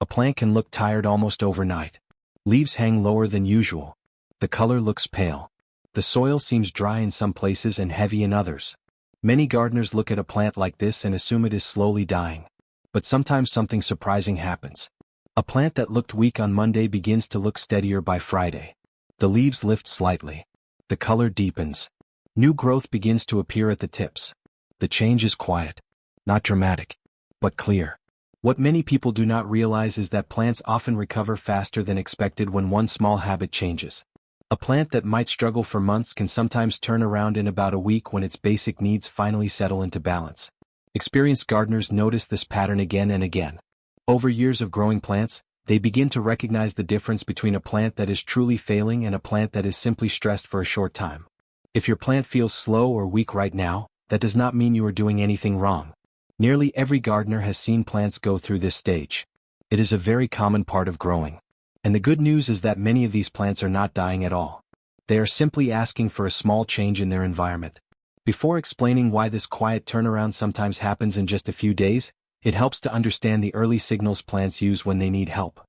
A plant can look tired almost overnight. Leaves hang lower than usual. The color looks pale. The soil seems dry in some places and heavy in others. Many gardeners look at a plant like this and assume it is slowly dying. But sometimes something surprising happens. A plant that looked weak on Monday begins to look steadier by Friday. The leaves lift slightly. The color deepens. New growth begins to appear at the tips. The change is quiet. Not dramatic, but clear. What many people do not realize is that plants often recover faster than expected when one small habit changes. A plant that might struggle for months can sometimes turn around in about a week when its basic needs finally settle into balance. Experienced gardeners notice this pattern again and again. Over years of growing plants, they begin to recognize the difference between a plant that is truly failing and a plant that is simply stressed for a short time. If your plant feels slow or weak right now, that does not mean you are doing anything wrong. Nearly every gardener has seen plants go through this stage. It is a very common part of growing. And the good news is that many of these plants are not dying at all. They are simply asking for a small change in their environment. Before explaining why this quiet turnaround sometimes happens in just a few days, it helps to understand the early signals plants use when they need help.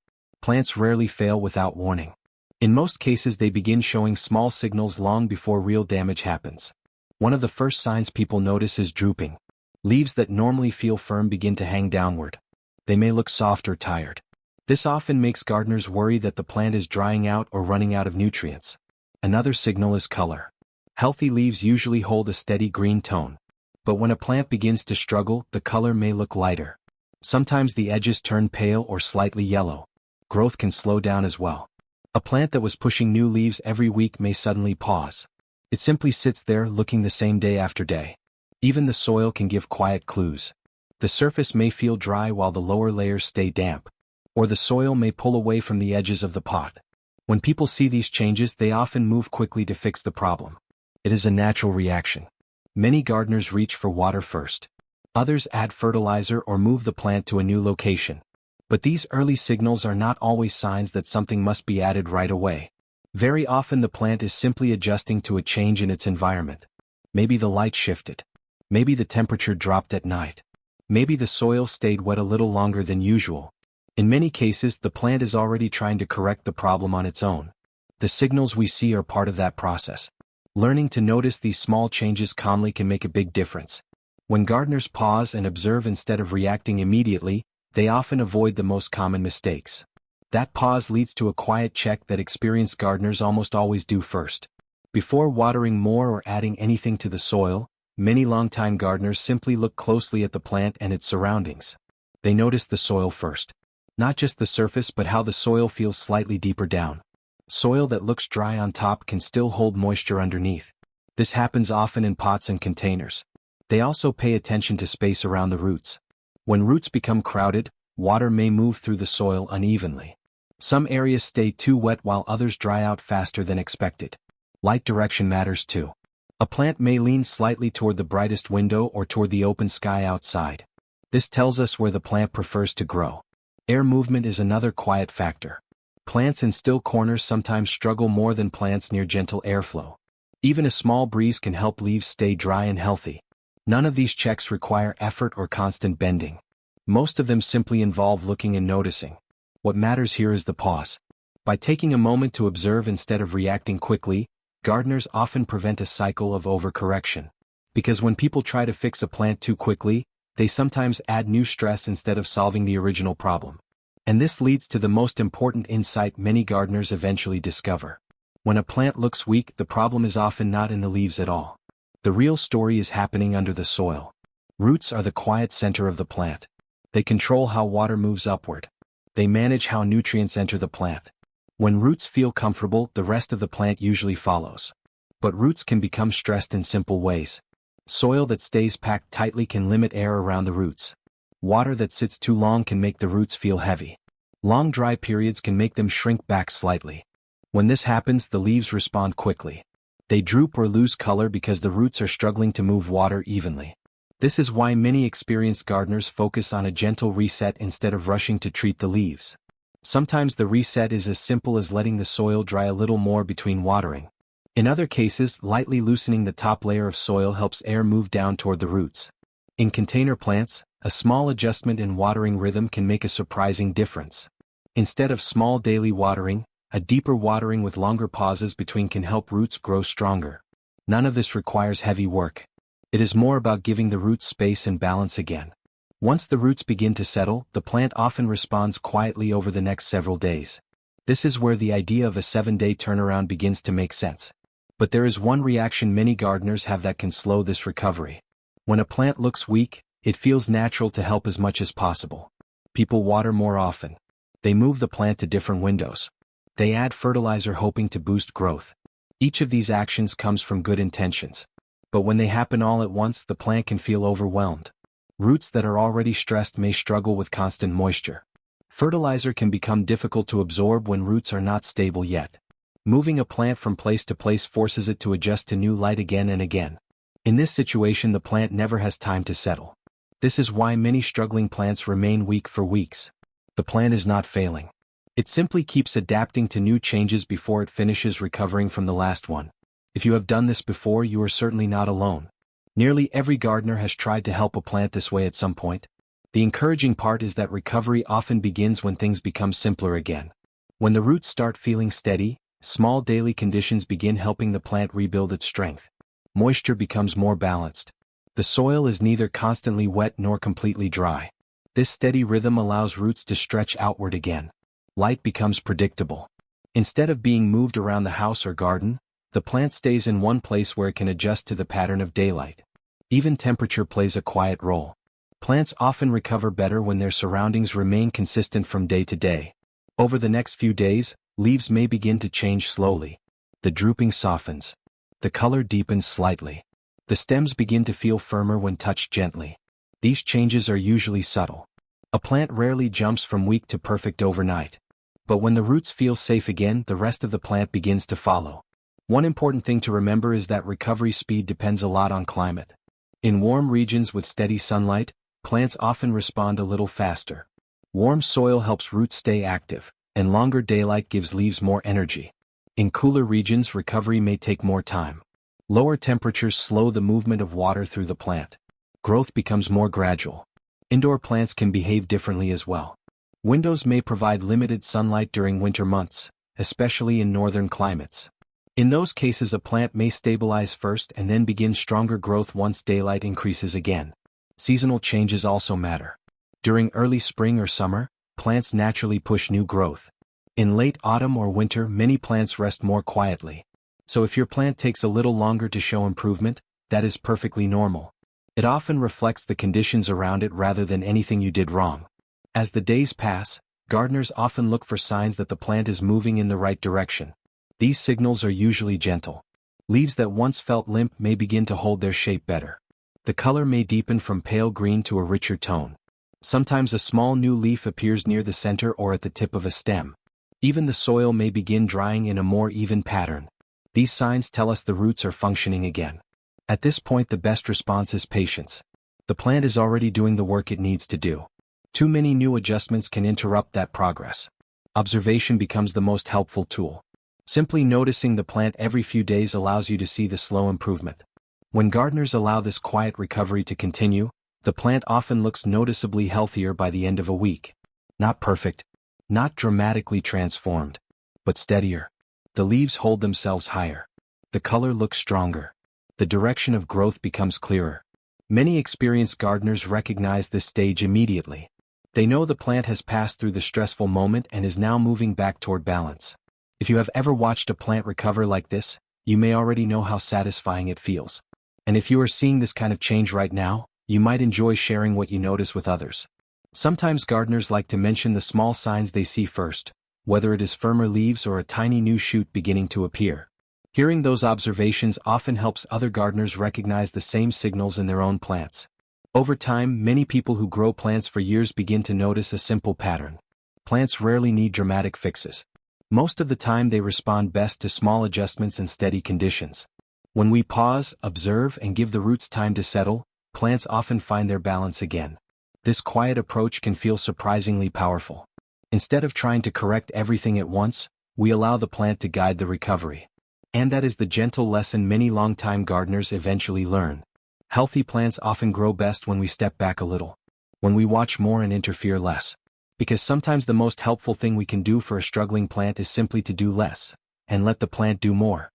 Plants rarely fail without warning. In most cases they begin showing small signals long before real damage happens. One of the first signs people notice is drooping. Leaves that normally feel firm begin to hang downward. They may look soft or tired. This often makes gardeners worry that the plant is drying out or running out of nutrients. Another signal is color. Healthy leaves usually hold a steady green tone. But when a plant begins to struggle, the color may look lighter. Sometimes the edges turn pale or slightly yellow. Growth can slow down as well. A plant that was pushing new leaves every week may suddenly pause. It simply sits there looking the same day after day. Even the soil can give quiet clues. The surface may feel dry while the lower layers stay damp. Or the soil may pull away from the edges of the pot. When people see these changes, they often move quickly to fix the problem. It is a natural reaction. Many gardeners reach for water first. Others add fertilizer or move the plant to a new location. But these early signals are not always signs that something must be added right away. Very often the plant is simply adjusting to a change in its environment. Maybe the light shifted. Maybe the temperature dropped at night. Maybe the soil stayed wet a little longer than usual. In many cases, the plant is already trying to correct the problem on its own. The signals we see are part of that process. Learning to notice these small changes calmly can make a big difference. When gardeners pause and observe instead of reacting immediately, they often avoid the most common mistakes. That pause leads to a quiet check that experienced gardeners almost always do first. Before watering more or adding anything to the soil, many longtime gardeners simply look closely at the plant and its surroundings. They notice the soil first. Not just the surface but how the soil feels slightly deeper down. Soil that looks dry on top can still hold moisture underneath. This happens often in pots and containers. They also pay attention to space around the roots. When roots become crowded, water may move through the soil unevenly. Some areas stay too wet while others dry out faster than expected. Light direction matters too. A plant may lean slightly toward the brightest window or toward the open sky outside. This tells us where the plant prefers to grow. Air movement is another quiet factor. Plants in still corners sometimes struggle more than plants near gentle airflow. Even a small breeze can help leaves stay dry and healthy. None of these checks require effort or constant bending. Most of them simply involve looking and noticing. What matters here is the pause. By taking a moment to observe instead of reacting quickly, gardeners often prevent a cycle of overcorrection. Because when people try to fix a plant too quickly, they sometimes add new stress instead of solving the original problem. And this leads to the most important insight many gardeners eventually discover. When a plant looks weak, the problem is often not in the leaves at all. The real story is happening under the soil. Roots are the quiet center of the plant. They control how water moves upward. They manage how nutrients enter the plant. When roots feel comfortable, the rest of the plant usually follows. But roots can become stressed in simple ways. Soil that stays packed tightly can limit air around the roots. Water that sits too long can make the roots feel heavy. Long dry periods can make them shrink back slightly. When this happens, the leaves respond quickly. They droop or lose color because the roots are struggling to move water evenly. This is why many experienced gardeners focus on a gentle reset instead of rushing to treat the leaves. Sometimes the reset is as simple as letting the soil dry a little more between watering. In other cases, lightly loosening the top layer of soil helps air move down toward the roots. In container plants, A small adjustment in watering rhythm can make a surprising difference. Instead of small daily watering, a deeper watering with longer pauses between can help roots grow stronger. None of this requires heavy work. It is more about giving the roots space and balance again. Once the roots begin to settle, the plant often responds quietly over the next several days. This is where the idea of a 7-day turnaround begins to make sense. But there is one reaction many gardeners have that can slow this recovery. When a plant looks weak, it feels natural to help as much as possible. People water more often. They move the plant to different windows. They add fertilizer hoping to boost growth. Each of these actions comes from good intentions. But when they happen all at once, the plant can feel overwhelmed. Roots that are already stressed may struggle with constant moisture. Fertilizer can become difficult to absorb when roots are not stable yet. Moving a plant from place to place forces it to adjust to new light again and again. In this situation, the plant never has time to settle. This is why many struggling plants remain weak for weeks. The plant is not failing. It simply keeps adapting to new changes before it finishes recovering from the last one. If you have done this before, you are certainly not alone. Nearly every gardener has tried to help a plant this way at some point. The encouraging part is that recovery often begins when things become simpler again. When the roots start feeling steady, small daily conditions begin helping the plant rebuild its strength. Moisture becomes more balanced. The soil is neither constantly wet nor completely dry. This steady rhythm allows roots to stretch outward again. Light becomes predictable. Instead of being moved around the house or garden, the plant stays in one place where it can adjust to the pattern of daylight. Even temperature plays a quiet role. Plants often recover better when their surroundings remain consistent from day to day. Over the next few days, leaves may begin to change slowly. The drooping softens. The color deepens slightly. The stems begin to feel firmer when touched gently. These changes are usually subtle. A plant rarely jumps from weak to perfect overnight. But when the roots feel safe again, the rest of the plant begins to follow. One important thing to remember is that recovery speed depends a lot on climate. In warm regions with steady sunlight, plants often respond a little faster. Warm soil helps roots stay active, and longer daylight gives leaves more energy. In cooler regions, recovery may take more time. Lower temperatures slow the movement of water through the plant. Growth becomes more gradual. Indoor plants can behave differently as well. Windows may provide limited sunlight during winter months, especially in northern climates. In those cases, a plant may stabilize first and then begin stronger growth once daylight increases again. Seasonal changes also matter. During early spring or summer, plants naturally push new growth. In late autumn or winter, many plants rest more quietly. So if your plant takes a little longer to show improvement, that is perfectly normal. It often reflects the conditions around it rather than anything you did wrong. As the days pass, gardeners often look for signs that the plant is moving in the right direction. These signals are usually gentle. Leaves that once felt limp may begin to hold their shape better. The color may deepen from pale green to a richer tone. Sometimes a small new leaf appears near the center or at the tip of a stem. Even the soil may begin drying in a more even pattern. These signs tell us the roots are functioning again. At this point, the best response is patience. The plant is already doing the work it needs to do. Too many new adjustments can interrupt that progress. Observation becomes the most helpful tool. Simply noticing the plant every few days allows you to see the slow improvement. When gardeners allow this quiet recovery to continue, the plant often looks noticeably healthier by the end of a week. Not perfect, not dramatically transformed, but steadier. The leaves hold themselves higher. The color looks stronger. The direction of growth becomes clearer. Many experienced gardeners recognize this stage immediately. They know the plant has passed through the stressful moment and is now moving back toward balance. If you have ever watched a plant recover like this, you may already know how satisfying it feels. And if you are seeing this kind of change right now, you might enjoy sharing what you notice with others. Sometimes gardeners like to mention the small signs they see first, whether it is firmer leaves or a tiny new shoot beginning to appear. Hearing those observations often helps other gardeners recognize the same signals in their own plants. Over time, many people who grow plants for years begin to notice a simple pattern. Plants rarely need dramatic fixes. Most of the time they respond best to small adjustments and steady conditions. When we pause, observe, and give the roots time to settle, plants often find their balance again. This quiet approach can feel surprisingly powerful. Instead of trying to correct everything at once, we allow the plant to guide the recovery. And that is the gentle lesson many long-time gardeners eventually learn. Healthy plants often grow best when we step back a little. when we watch more and interfere less. Because sometimes the most helpful thing we can do for a struggling plant is simply to do less, and let the plant do more.